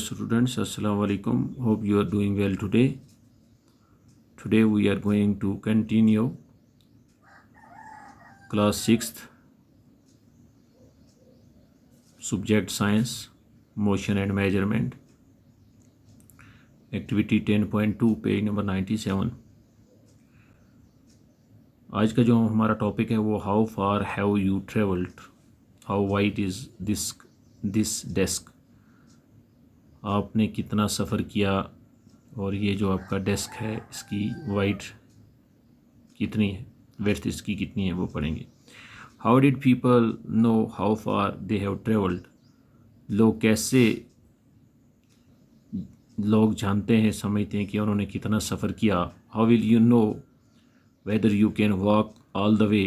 students, assalamu alaikum. Hope you are doing well today. Today we are going to continue class 6th subject science, motion and measurement, activity 10.2, page number 97. आज का जो हमारा topic है वो how far have you travelled, how wide is this desk. आपने कितना सफ़र किया और ये जो आपका डेस्क है इसकी वाइड कितनी है, वेथ इसकी कितनी है वो पढ़ेंगे. How did people know how far they have travelled, लोग जानते हैं, समझते हैं कि उन्होंने कितना सफ़र किया. How will you know whether you can walk all the वे,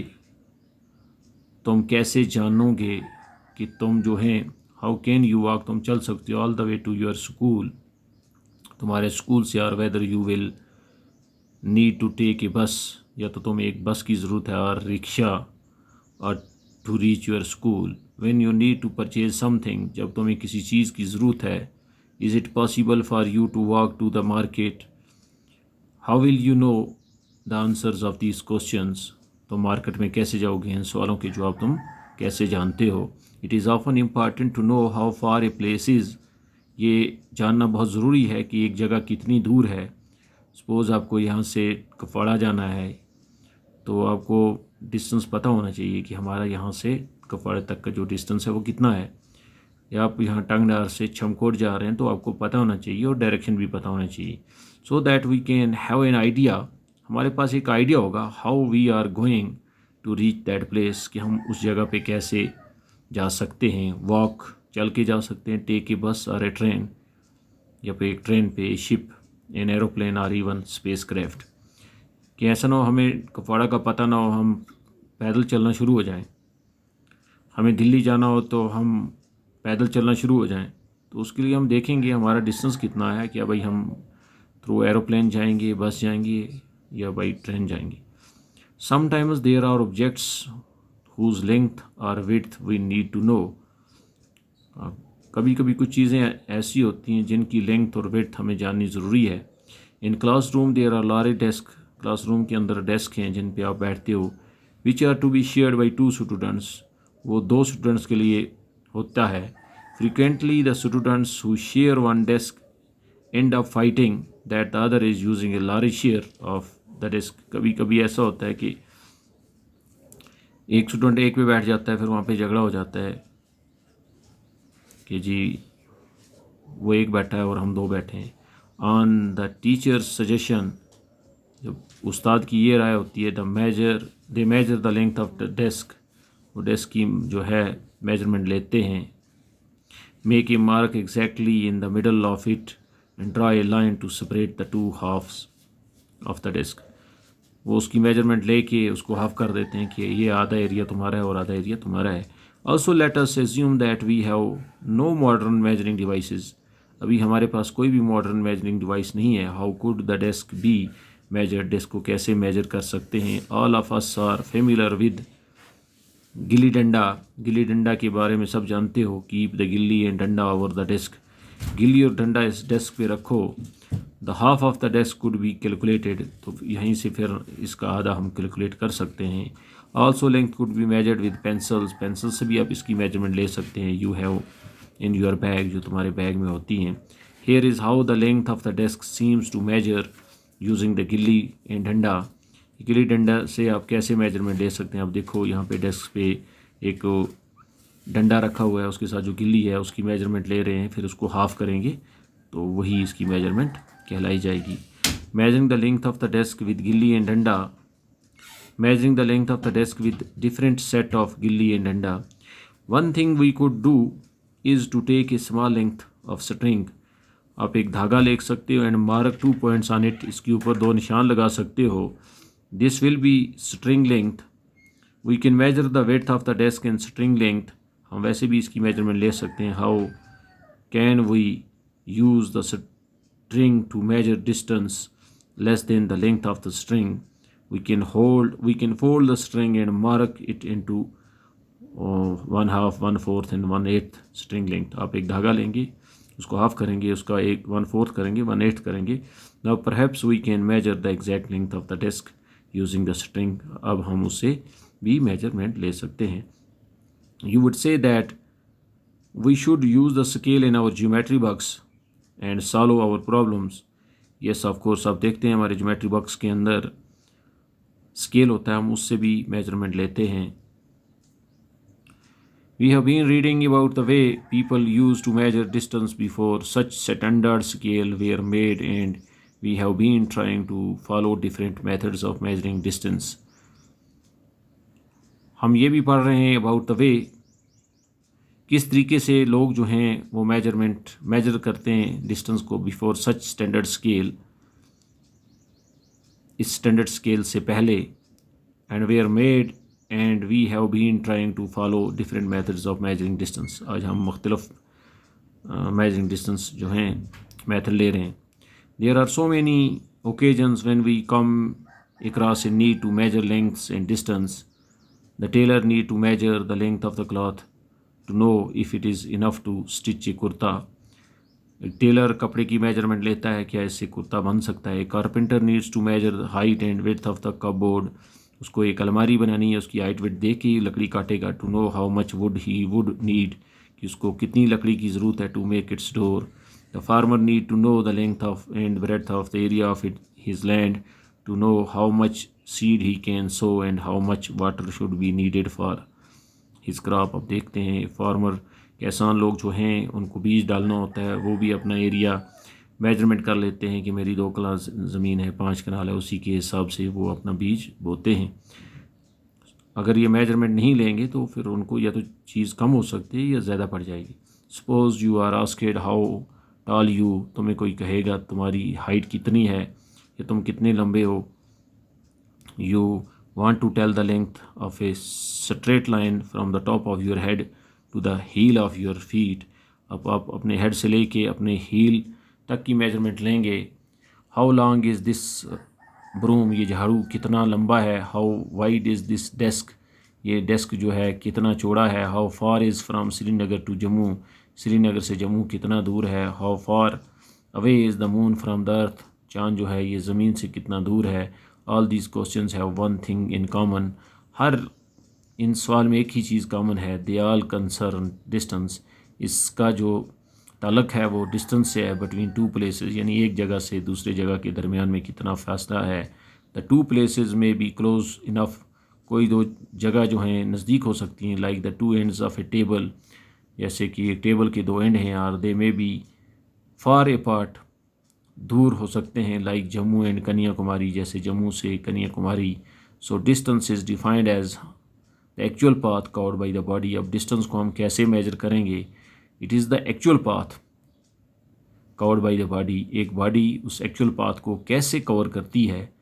तुम कैसे जानोगे कि तुम जो हैं, हाउ कैन यू वॉक, तुम चल सकते हो all the way to your school, तुम्हारे स्कूल से. और whether you will need to take a bus, या तो तुम्हें एक बस की ज़रूरत है और रिक्शा, और to reach your school. When you need to purchase something, जब तुम्हें किसी चीज़ की ज़रूरत है. Is it possible for you to walk to the market. How will you know the answers of these questions, तो मार्केट में कैसे जाओगे, इन सवालों के जवाब तुम कैसे जानते हो. It is often important to know how far a place is, ये जानना बहुत ज़रूरी है कि एक जगह कितनी दूर है. सपोज़ आपको यहाँ से कपवाड़ा जाना है तो आपको डिस्टेंस पता होना चाहिए कि हमारा यहाँ से कपवाड़ा तक का जो डिस्टेंस है वो कितना है. या आप यहाँ टंगडार से छमकोट जा रहे हैं तो आपको पता होना चाहिए और डायरेक्शन भी पता होना चाहिए. So that we can have an idea, हमारे पास एक आइडिया होगा how we are going to reach that place, कि हम उस जगह पे कैसे जा सकते हैं. वॉक, चल के जा सकते हैं. टेक ए बस और ए ट्रेन, या फिर एक ट्रेन पे, शिप, एन एरोप्लेन और इवन स्पेस क्राफ्ट. कि ऐसा ना हो हमें कपवाड़ा का पता ना हो, हम पैदल चलना शुरू हो जाएं. हमें दिल्ली जाना हो तो हम पैदल चलना शुरू हो जाएं. तो उसके लिए हम देखेंगे हमारा डिस्टेंस कितना है, क्या भाई हम थ्रू एरोप्लेन जाएंगे, बस जाएंगे, या बाई ट्रेन जाएंगे. Sometimes there are objects whose length or width we need to know. कभी कभी कुछ चीज़ें ऐसी होती हैं जिनकी लेंथ और विड्थ हमें जाननी ज़रूरी है. In classroom there are large desk, classroom के अंदर डेस्क हैं जिन पे आप बैठते हो. Which are to be shared by 2 students, वो 2 स्टूडेंट्स के लिए होता है. Frequently the students who share one desk end up fighting that the other is using a large share of the desk. कभी कभी ऐसा होता है कि एक स्टूडेंट एक पे बैठ जाता है, फिर वहाँ पे झगड़ा हो जाता है कि जी वो एक बैठा है और हम 2 बैठे हैं. ऑन द टीचर्स सजेशन, जब उस्ताद की ये राय होती है, they measure the length of the desk, वो डेस्क की जो है मेजरमेंट लेते हैं. Make a mark exactly in the middle of it and draw a line to separate the 2 halves of the desk. वो उसकी मेजरमेंट लेके उसको हाफ कर देते हैं कि ये आधा एरिया तुम्हारा है और आधा एरिया तुम्हारा है. Also let us assume that we have no modern measuring devices, अभी हमारे पास कोई भी मॉडर्न मेजरिंग डिवाइस नहीं है. How could the desk be measure, desk को कैसे मेजर कर सकते हैं. All of us are familiar with gilli danda, gilli डंडा के बारे में सब जानते हो. कीप द गिल्ली एंड डंडा ओवर द डेस्क, गिल्ली और डंडा इस डेस्क पे रखो. The half of the desk could be calculated, तो यहीं से फिर इसका आधा हम कैलकुलेट कर सकते हैं. Also length could be measured with pencils, pencil से भी आप इसकी मेजरमेंट ले सकते हैं. You have in your bag, जो तुम्हारे बैग में होती हैं. Here is how the length of the desk seems to measure using the gilli and danda. Gilli डंडा से आप कैसे मेजरमेंट ले सकते हैं. आप देखो यहाँ पे डेस्क पे एक डंडा रखा हुआ है, उसके साथ जो गिल्ली है उसकी मेजरमेंट ले रहे हैं, फिर उसको हाफ करेंगे तो वही इसकी मेजरमेंट कहलाई जाएगी. Measuring the length of the desk with gilli and danda, measuring the length of the desk with different set of gilli and danda. One thing we could do is to take a small length of string, आप एक धागा ले सकते हो and mark 2 points on it, इसके ऊपर 2 निशान लगा सकते हो. This will be string length. We can measure the width of the desk and string length, हम वैसे भी इसकी मेजरमेंट ले सकते हैं. How can we use the string to measure distance less than the length of the string. We can fold the string and mark it into 1/2, 1/4 and 1/8 string length. आप एक धागा लेंगे, उसको हाफ करेंगे, उसका 1/4 करेंगे, 1/8 करेंगे. Now perhaps we can measure the exact length of the desk using the string. अब हम उससे भी मेजरमेंट ले सकते हैं. You would say that we should use the scale in our geometry box and solve our problems. Yes of course, आप देखते हैं हमारे ज्योमेट्री बॉक्स के अंदर स्केल होता है, हम उससे भी मेजरमेंट लेते हैं. We have been reading about the way people used to measure distance before such standard scale were made, and we have been trying to follow different methods of measuring distance. हम ये भी पढ़ रहे हैं about the way किस तरीके से लोग जो हैं वो मेजर करते हैं डिस्टेंस को बिफोर सच स्टैंडर्ड स्केल, इस स्टैंडर्ड स्केल से पहले. And they are made and we have been trying to follow different methods of measuring distance. आज हम मुख्तलिफ मेजरिंग डिस्टेंस जो हैं मेथड ले रहे हैं. There are so many occasions when we come across a need to measure lengths and distance. The tailor need to measure the length of the cloth to know if it is enough to stitch a kurta. एक Taylor कपड़े की measurement लेता है, क्या इससे कुर्ता बन सकता है. Carpenter needs to measure the height and width of the cupboard. उसको एक अलमारी बनानी है, उसकी हाइट विड्थ देख के लकड़ी काटेगा. To know how much wood he would need, कि उसको कितनी लकड़ी की ज़रूरत है. To make its door. The farmer need to know the length of and breadth of the area of it his land to know how much seed he can sow and how much water should be needed for his crop. अब देखते हैं farmer, किसान लोग जो हैं उनको बीज डालना होता है, वो भी अपना एरिया मेजरमेंट कर लेते हैं कि मेरी 2 कनाल ज़मीन है, 5 कनाल है, उसी के हिसाब से वो अपना बीज बोते हैं. अगर ये मेजरमेंट नहीं लेंगे तो फिर उनको या तो चीज़ कम हो सकती है या ज़्यादा पड़ जाएगी. Suppose you are asked how tall you, तुम्हें कोई कहेगा तुम्हारी हाइट कितनी है या तुम कितने लंबे हो. You want to tell the length of a straight line from the top of your head to the heel of your feet. अब आप अपने हेड से लेके अपने हील तक की मेजरमेंट लेंगे. How long is this broom, ये झाड़ू कितना लंबा है. How wide is this desk, ये डेस्क जो है कितना चौड़ा है. How far is from Srinagar to Jammu, Srinagar से जम्मू कितना दूर है. How far away is the moon from the earth, चाँद जो है ये ज़मीन से कितना दूर है. All these questions have one thing in common. हर इन सवाल में एक ही चीज़ कॉमन है. They all concern distance. इसका जो ताल्लुक़ है वो डिस्टेंस से है. Between 2 places, यानी एक जगह से दूसरे जगह के दरमियान में कितना फासला है. The 2 places may be close enough. कोई 2 जगह जो हैं नज़दीक हो सकती हैं. Like the 2 ends of a table, जैसे कि एक टेबल के 2 एंड हैं. और they may be far apart, दूर हो सकते हैं. लाइक जम्मू एंड कन्याकुमारी, जैसे जम्मू से Kanyakumari. So distance is defined as the actual path covered by the body. अब डिस्टेंस को हम कैसे मेजर करेंगे. It is the actual path covered by the body. एक बॉडी उस एक्चुअल पाथ को कैसे कवर करती है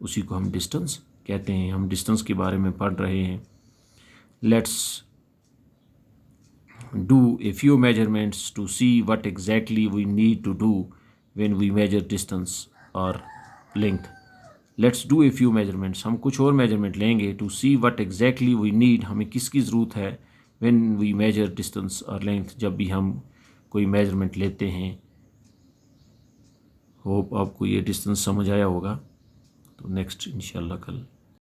उसी को हम डिस्टेंस कहते हैं. हम डिस्टेंस के बारे में पढ़ रहे हैं. Let's do a few measurements to see what exactly we need to do when we measure distance or length. Let's do a few measurements. हम कुछ और measurement लेंगे to see what exactly we need, हमें किसकी ज़रूरत है when we measure distance or length, जब भी हम कोई measurement लेते हैं. होप आपको ये distance समझ आया होगा. तो नेक्स्ट इंशाल्लाह कल